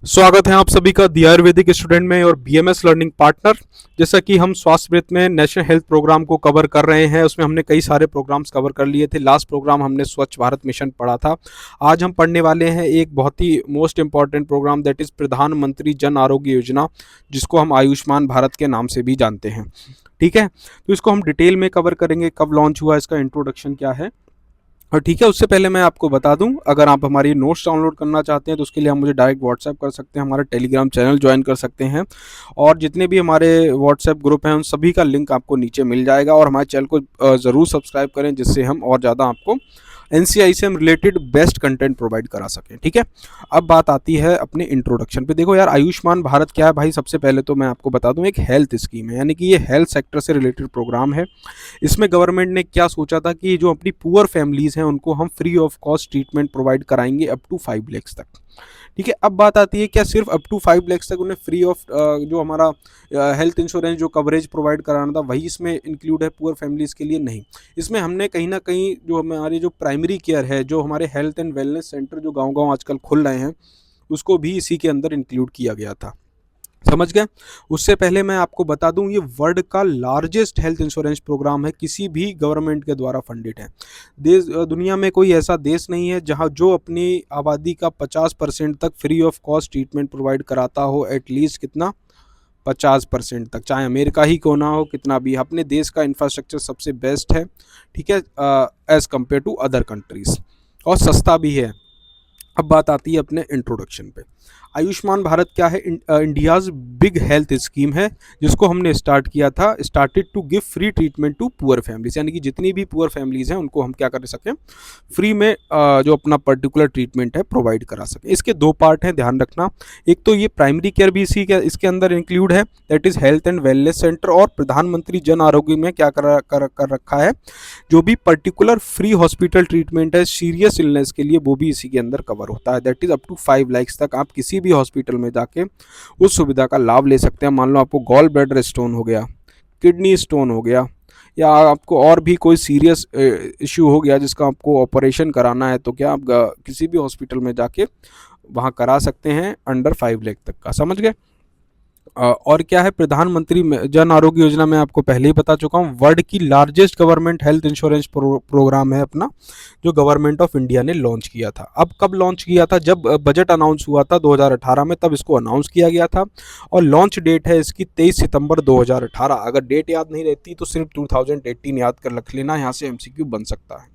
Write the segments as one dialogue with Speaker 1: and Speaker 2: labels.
Speaker 1: स्वागत है आप सभी का दी आयुर्वेदिक स्टूडेंट में और बीएमएस लर्निंग पार्टनर। जैसा कि हम स्वास्थ्य वृत्त में नेशनल हेल्थ प्रोग्राम को कवर कर रहे हैं, उसमें हमने कई सारे प्रोग्राम्स कवर कर लिए थे। लास्ट प्रोग्राम हमने स्वच्छ भारत मिशन पढ़ा था। आज हम पढ़ने वाले हैं एक बहुत ही most important program, that is Pradhan Mantri Jan Arogya Yojana, जिसको हम आयुष्मान भारत के नाम से भी जानते हैं। ठीक है, तो इसको हम डिटेल में कवर करेंगे, कब लॉन्च हुआ, इसका इंट्रोडक्शन क्या है। और ठीक है, उससे पहले मैं आपको बता दूं, अगर आप हमारी नोट्स डाउनलोड करना चाहते हैं तो उसके लिए आप मुझे डायरेक्ट व्हाट्सएप कर सकते हैं, हमारा टेलीग्राम चैनल ज्वाइन कर सकते हैं। और जितने भी हमारे व्हाट्सएप ग्रुप हैं उन सभी का लिंक आपको नीचे मिल जाएगा। और हमारे चैनल को ज़रूर सब्सक्राइब करें, जिससे हम और ज़्यादा आपको एनसीआई से हम रिलेटेड बेस्ट कंटेंट प्रोवाइड करा सकें। ठीक है, अब बात आती है अपने इंट्रोडक्शन पे। देखो यार, आयुष्मान भारत क्या है भाई, सबसे पहले तो मैं आपको बता दूं, एक हेल्थ स्कीम है, यानी कि ये हेल्थ सेक्टर से रिलेटेड प्रोग्राम है। इसमें गवर्नमेंट ने क्या सोचा था कि जो अपनी पुअर फैमिलीज हैं उनको हम free of cost treatment provide कराएंगे अप टू 5 लाख तक। ठीक है, अब बात आती है क्या सिर्फ अप टू 5 लाख तक उन्हें फ्री ऑफ जो हमारा हेल्थ इंश्योरेंस जो कवरेज प्रोवाइड कराना था वही इसमें इंक्लूड है पुअर फैमिलीज़ के लिए? नहीं, इसमें हमने कहीं ना कहीं जो हमारी जो प्राइमरी केयर है, जो हमारे हेल्थ एंड वेलनेस सेंटर जो गांव-गांव आजकल खुल रहे हैं, उसको भी इसी के अंदर इंक्लूड किया गया था। समझ गए? उससे पहले मैं आपको बता दूं, ये वर्ल्ड का लार्जेस्ट हेल्थ इंश्योरेंस प्रोग्राम है, किसी भी गवर्नमेंट के द्वारा फंडेड है। दुनिया में कोई ऐसा देश नहीं है जहां जो अपनी आबादी का 50% तक free of cost treatment provide कराता हो। एटलीस्ट कितना? 50% तक, चाहे अमेरिका ही क्यों ना हो, कितना भी। अपने देश का इंफ्रास्ट्रक्चर सबसे बेस्ट है, ठीक है, as compare to other countries, और सस्ता भी है। अब बात आती है अपने इंट्रोडक्शन पे। आयुष्मान भारत क्या है? इंडियाज़ बिग हेल्थ स्कीम है, जिसको हमने स्टार्ट किया था, started to give free treatment to poor families, यानी कि जितनी भी पुअर फैमिलीज हैं उनको हम क्या कर सकें, फ्री में जो अपना पर्टिकुलर ट्रीटमेंट है प्रोवाइड करा सकें। इसके दो पार्ट हैं, ध्यान रखना। एक तो ये प्राइमरी केयर भी इसी के इसके अंदर इंक्लूड है, that is health and wellness centre. और प्रधानमंत्री जन आरोग्य में क्या कर रखा है, जो भी पर्टिकुलर फ्री हॉस्पिटल ट्रीटमेंट है सीरियस इलनेस के लिए, वो भी इसी के अंदर कवर होता है। That is up to 5 lakh तक आप किसी भी हॉस्पिटल में जाके उस सुविधा का लाभ ले सकते हैं। मान लो आपको गॉल ब्लैडर स्टोन हो गया, किडनी स्टोन हो गया, या आपको और भी कोई सीरियस इश्यू हो गया जिसका आपको ऑपरेशन कराना है, तो क्या आप किसी भी हॉस्पिटल में जाके वहाँ करा सकते हैं अंडर 5 लाख तक का। समझ गए? और क्या है प्रधानमंत्री जन आरोग्य योजना, मैं आपको पहले ही बता चुका हूँ, वर्ल्ड की largest government health insurance programme है अपना, जो गवर्नमेंट ऑफ इंडिया ने लॉन्च किया था। अब कब लॉन्च किया था? जब बजट अनाउंस हुआ था 2018 में, तब इसको अनाउंस किया गया था। और लॉन्च डेट है इसकी 23 सितंबर 2018। अगर डेट याद नहीं रहती तो सिर्फ 2018 याद कर रख लेना, यहाँ से एमसीक्यू बन सकता है।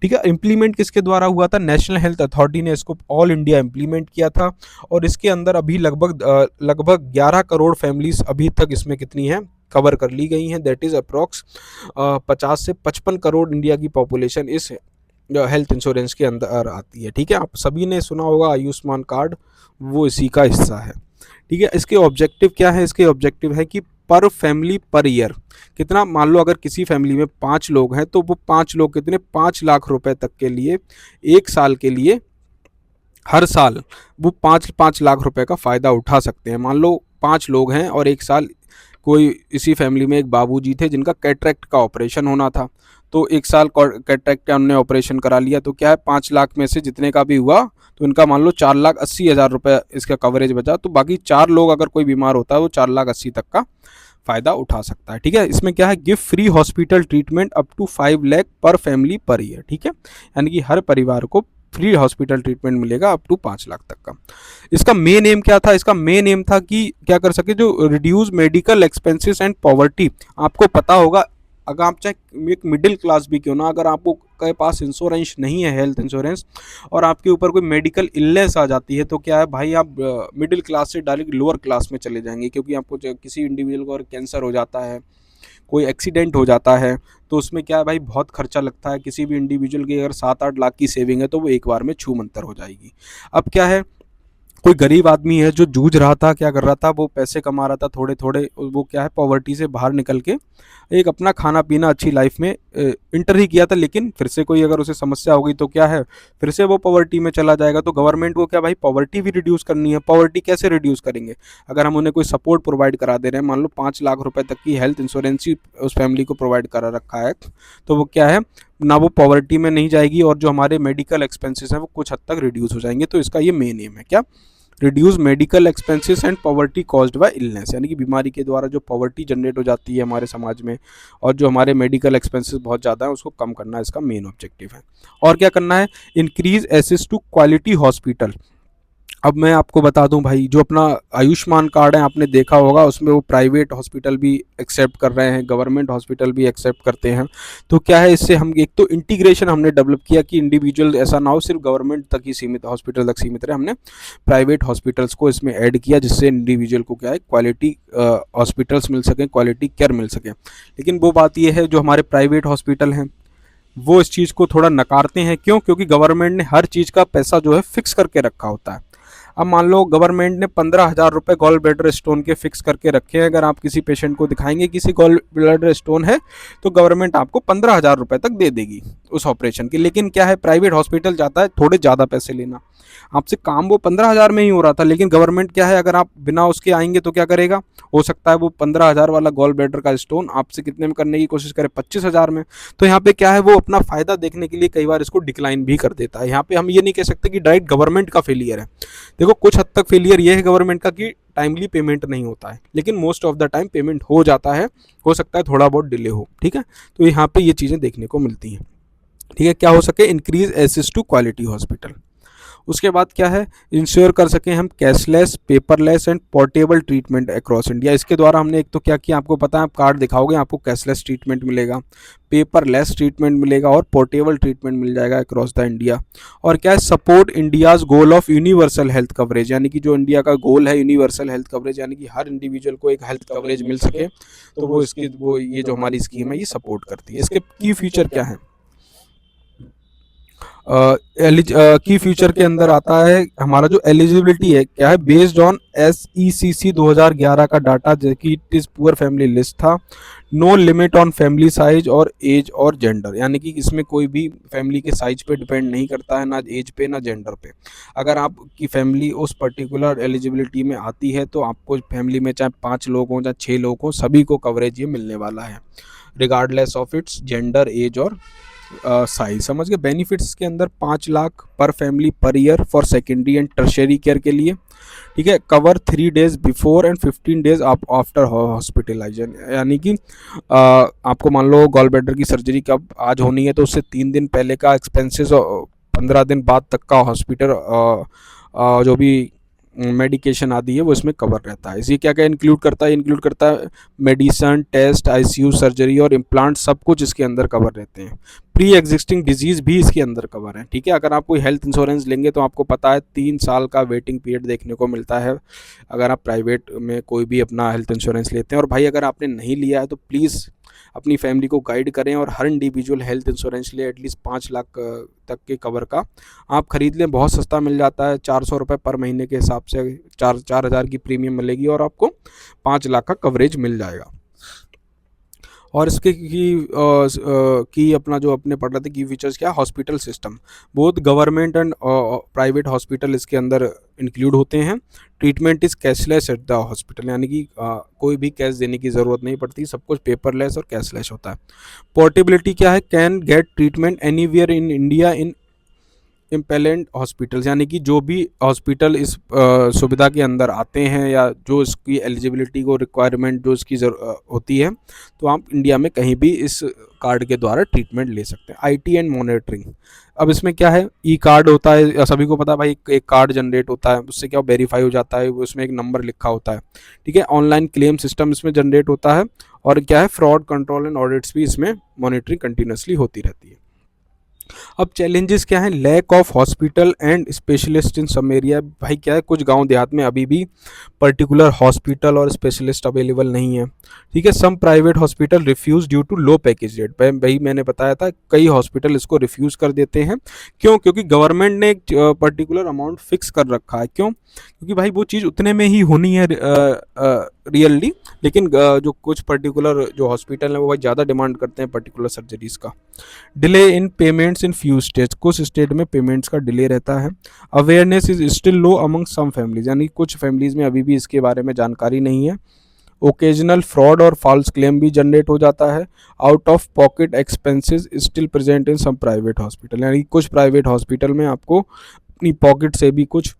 Speaker 1: ठीक है, इंप्लीमेंट किसके द्वारा हुआ था? नेशनल हेल्थ अथॉरिटी ने इसको ऑल इंडिया इंप्लीमेंट किया था। और इसके अंदर अभी लगभग 11 करोड़ फैमिलीज अभी तक इसमें कितनी है, कवर कर ली गई हैं। दैट इज अप्रॉक्स 50 से 55 करोड़ इंडिया की पॉपुलेशन इस हेल्थ इंश्योरेंस के अंदर आती है। ठीक है, आप सभी ने सुना होगा आयुष्मान कार्ड, वो इसी का हिस्सा है। ठीक है, इसके ऑब्जेक्टिव क्या है? इसके ऑब्जेक्टिव है कि पर फैमिली पर ईयर कितना, मान लो अगर किसी फैमिली में 5 लोग हैं तो वो 5 लोग कितने, 5 लाख रुपए तक के लिए, 1 साल के लिए, हर साल वो 5 लाख रुपए का फ़ायदा उठा सकते हैं। मान लो 5 लोग हैं और 1 साल, कोई इसी फैमिली में एक बाबूजी थे जिनका कैटरेक्ट का ऑपरेशन होना था, तो 1 साल कैटरेक्ट का उन्होंने ऑपरेशन करा लिया, तो क्या है 5 लाख में से जितने का भी हुआ तो इनका मान लो 4,80,000 रुपये इसका कवरेज बचा। तो बाकी 4 लोग अगर कोई बीमार होता है वो 4,80,000 तक का फ़ायदा उठा सकता है। ठीक है, इसमें क्या है, give free hospital treatment up to 5 lakh per family per year. ठीक है, यानी कि हर परिवार को फ्री हॉस्पिटल ट्रीटमेंट मिलेगा अप टू 5 लाख तक का। इसका मेन एम क्या था? इसका मेन एम था कि क्या कर सके, जो reduce medical expenses and poverty. आपको पता होगा, अगर आप चाहे एक मिडिल क्लास भी क्यों ना, अगर आपको के पास इंश्योरेंस नहीं है, हेल्थ इंश्योरेंस, और आपके ऊपर कोई मेडिकल इलनेस आ जाती है, तो क्या है भाई, आप मिडिल क्लास से डायरेक्ट लोअर क्लास में चले जाएंगे। क्योंकि आपको किसी इंडिविजुअल को अगर कैंसर हो जाता है, कोई एक्सीडेंट हो जाता है, तो उसमें क्या है भाई, बहुत खर्चा लगता है। किसी भी इंडिविजुअल की अगर 7-8 लाख की सेविंग है तो वो एक बार में छू मंतर हो जाएगी। अब क्या है, कोई गरीब आदमी है जो जूझ रहा था, क्या कर रहा था, वो पैसे कमा रहा था थोड़े थोड़े, वो क्या है पॉवर्टी से बाहर निकल के एक अपना खाना पीना अच्छी लाइफ में इंटर ही किया था, लेकिन फिर से कोई अगर उसे समस्या हो गई तो क्या है, फिर से वो पॉवर्टी में चला जाएगा। तो गवर्नमेंट को क्या भाई, पॉवर्टी भी रिड्यूस करनी है। पॉवर्टी कैसे रिड्यूस करेंगे? अगर हम उन्हें कोई सपोर्ट प्रोवाइड करा दे रहे हैं, मान लो 5 लाख रुपए तक की हेल्थ इंश्योरेंस ही उस फैमिली को प्रोवाइड करा रखा है, तो वो क्या है ना, वो पॉवर्टी में नहीं जाएगी, और जो हमारे मेडिकल एक्सपेंसेस हैं वो कुछ हद तक रिड्यूस हो जाएंगे। तो इसका ये मेन एम है क्या, reduce medical expenses and poverty caused by illness, यानी कि बीमारी के द्वारा जो पॉवर्टी जनरेट हो जाती है हमारे समाज में और जो हमारे मेडिकल एक्सपेंसेस बहुत ज़्यादा है उसको कम करना इसका मेन ऑब्जेक्टिव है। और क्या करना है, increase access to quality hospital. अब मैं आपको बता दूं भाई, जो अपना आयुष्मान कार्ड है आपने देखा होगा उसमें वो प्राइवेट हॉस्पिटल भी एक्सेप्ट कर रहे हैं, गवर्नमेंट हॉस्पिटल भी एक्सेप्ट करते हैं। तो क्या है, इससे हम एक तो इंटीग्रेशन हमने डेवलप किया कि इंडिविजुअल ऐसा ना हो सिर्फ गवर्नमेंट तक ही सीमित, हॉस्पिटल तक सीमित रहे, हमने प्राइवेट हॉस्पिटल्स को इसमें ऐड किया जिससे इंडिविजुअल को क्या है क्वालिटी हॉस्पिटल्स मिल सकें, क्वालिटी केयर मिल सके। लेकिन वो बात ये है जो हमारे प्राइवेट हॉस्पिटल हैं वो इस चीज़ को थोड़ा नकारते हैं। क्यों? क्योंकि गवर्नमेंट ने हर चीज़ का पैसा जो है फिक्स करके रखा होता है। अब मान लो गवर्नमेंट ने 15,000 रुपये गॉल ब्लैडर स्टोन के फिक्स करके रखे हैं, अगर आप किसी पेशेंट को दिखाएंगे किसी गॉल ब्लैडर स्टोन है तो गवर्नमेंट आपको 15,000 रुपये तक दे देगी उस ऑपरेशन के। लेकिन क्या है, प्राइवेट हॉस्पिटल जाता है थोड़े ज़्यादा पैसे लेना, आपसे काम वो 15,000 में ही हो रहा था, लेकिन गवर्नमेंट क्या है, अगर आप बिना उसके आएंगे तो क्या करेगा, हो सकता है वो 15,000 वाला गॉल ब्लैडर का स्टोन आपसे कितने में करने की कोशिश करे, 25,000 में। तो यहाँ पे क्या है, वो अपना फायदा देखने के लिए कई बार इसको डिक्लाइन भी कर देता है। यहाँ पे हम ये नहीं कह सकते कि डायरेक्ट गवर्नमेंट का फेलियर है। देखो कुछ हद तक फेलियर ये है गवर्नमेंट का कि टाइमली पेमेंट नहीं होता है, लेकिन most of the time payment हो जाता है, हो सकता है थोड़ा बहुत डिले हो। ठीक है, तो यहाँ पे ये चीज़ें देखने को मिलती हैं। ठीक है, क्या हो सके, increase access to quality hospital. उसके बाद क्या है, इंश्योर कर सकें हम cashless, paperless and portable treatment across India. इसके द्वारा हमने एक तो क्या किया, आपको पता है आप कार्ड दिखाओगे आपको कैशलेस ट्रीटमेंट मिलेगा, पेपरलेस ट्रीटमेंट मिलेगा और पोर्टेबल ट्रीटमेंट मिल जाएगा अक्रॉस द इंडिया। और क्या है, support India's goal of universal health coverage, यानी कि जो इंडिया का गोल है यूनिवर्सल हेल्थ कवरेज, यानी कि हर इंडिविजुअल को एक हेल्थ कवरेज मिल सके, तो वो इसकी वो ये जो हमारी स्कीम है ये सपोर्ट करती है। इसके की फीचर क्या है, की फ्यूचर के अंदर आता है हमारा जो एलिजिबिलिटी है क्या है, बेस्ड ऑन SECC 2011 का डाटा, जो कि it is poor family list था। No limit on family size और एज और जेंडर, यानी कि इसमें कोई भी फैमिली के साइज पे डिपेंड नहीं करता है, ना एज पे ना जेंडर पे। अगर आपकी फैमिली उस पर्टिकुलर एलिजिबिलिटी में आती है तो आपको फैमिली में चाहे 5 लोग हों चाहे 6 लोग हों, सभी को कवरेज ये मिलने वाला है, regardless of its gender, age और साइज। समझ गए। बेनिफिट्स के अंदर 5 lakh per family per year for secondary and tertiary care के लिए। ठीक है, cover 3 days before and 15 days after hospitalisation, यानी कि आपको मान लो गॉल ब्लैडर की सर्जरी कब आज होनी है तो उससे 3 दिन पहले का एक्सपेंसेस और 15 दिन बाद तक का हॉस्पिटल जो भी मेडिकेशन आदि है वो इसमें कवर रहता है। इसी क्या क्या इंक्लूड करता है, इंक्लूड करता है मेडिसन, टेस्ट, ICU, सर्जरी और इम्प्लांट, सब कुछ इसके अंदर कवर रहते हैं। प्री एग्जिस्टिंग डिजीज़ भी इसके अंदर कवर है। ठीक है, अगर आप कोई हेल्थ इंश्योरेंस लेंगे तो आपको पता है 3 साल का वेटिंग पीरियड देखने को मिलता है अगर आप प्राइवेट में कोई भी अपना हेल्थ इंश्योरेंस लेते हैं। और भाई अगर आपने नहीं लिया है तो प्लीज़ अपनी फैमिली को गाइड करें और हर इंडिविजुअल हेल्थ इंश्योरेंस ले, एटलीस्ट 5 लाख तक के कवर का आप खरीद लें। बहुत सस्ता मिल जाता है, 400 रुपये पर महीने के हिसाब से 4,000 की प्रीमियम मिलेगी और आपको 5 लाख का कवरेज मिल जाएगा। और इसके की अपना जो अपने पढ़ रहे थे की फीचर्स क्या, hospital system, both government and private hospital इसके अंदर इंक्लूड होते हैं। Treatment is cashless at the hospital, यानी कि कोई भी कैश देने की ज़रूरत नहीं पड़ती, सब कुछ पेपरलेस और कैशलेस होता है। पोर्टेबिलिटी क्या है, can get treatment anywhere in India in empanelled hospitals, यानी कि जो भी हॉस्पिटल इस सुविधा के अंदर आते हैं या जो इसकी एलिजिबिलिटी को रिक्वायरमेंट जो इसकी होती है तो आप इंडिया में कहीं भी इस कार्ड के द्वारा ट्रीटमेंट ले सकते हैं। IT एंड मॉनिटरिंग, अब इसमें क्या है, कार्ड होता है, सभी को पता है भाई, एक कार्ड जनरेट होता है, उससे क्या वेरीफाई हो जाता है, उसमें एक नंबर लिखा होता है। ठीक है, ऑनलाइन क्लेम सिस्टम इसमें जनरेट होता है और क्या है, फ्रॉड कंट्रोल एंड ऑडिट्स भी इसमें मॉनिटरिंग कंटिन्यूसली होती रहती है। अब चैलेंजेस क्या हैं, lack of hospital and specialist in some area, भाई क्या है कुछ गांव देहात में अभी भी पर्टिकुलर हॉस्पिटल और स्पेशलिस्ट अवेलेबल नहीं है। ठीक है, some private hospital refuse due to low package rate, भाई मैंने बताया था कई हॉस्पिटल इसको रिफ्यूज़ कर देते हैं। क्यों? क्योंकि गवर्नमेंट ने एक पर्टिकुलर अमाउंट फिक्स कर रखा है। क्यों? क्योंकि भाई वो चीज़ उतने में ही होनी है रियली, लेकिन जो कुछ पर्टिकुलर जो हॉस्पिटल है वो भाई ज़्यादा डिमांड करते हैं पर्टिकुलर सर्जरीज़ का। Delay in payments in few states, कुछ स्टेट में पेमेंट्स का डिले रहता है। Awareness is still low among some families, यानी कुछ फैमिलीज़ में अभी भी इसके बारे में जानकारी नहीं है। ओकेजनल फ्रॉड और फॉल्स क्लेम भी जनरेट हो जाता है। Out of pocket expenses still present in some private hospital, यानी कुछ प्राइवेट हॉस्पिटल में आपको अपनी पॉकेट से भी कुछ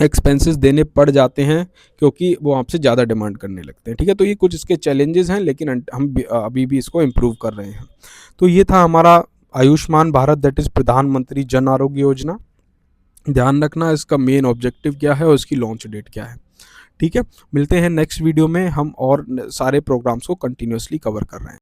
Speaker 1: एक्सपेंसेस देने पड़ जाते हैं क्योंकि वो आपसे ज़्यादा डिमांड करने लगते हैं। ठीक है, तो ये कुछ इसके चैलेंजेस हैं, लेकिन हम अभी भी इसको इम्प्रूव कर रहे हैं। तो ये था हमारा आयुष्मान भारत, दैट इज़ प्रधानमंत्री जन आरोग्य योजना। ध्यान रखना इसका मेन ऑब्जेक्टिव क्या है और इसकी लॉन्च डेट क्या है। ठीक है, मिलते हैं नेक्स्ट वीडियो में, हम और सारे प्रोग्राम्स को कंटिन्यूसली कवर कर रहे हैं।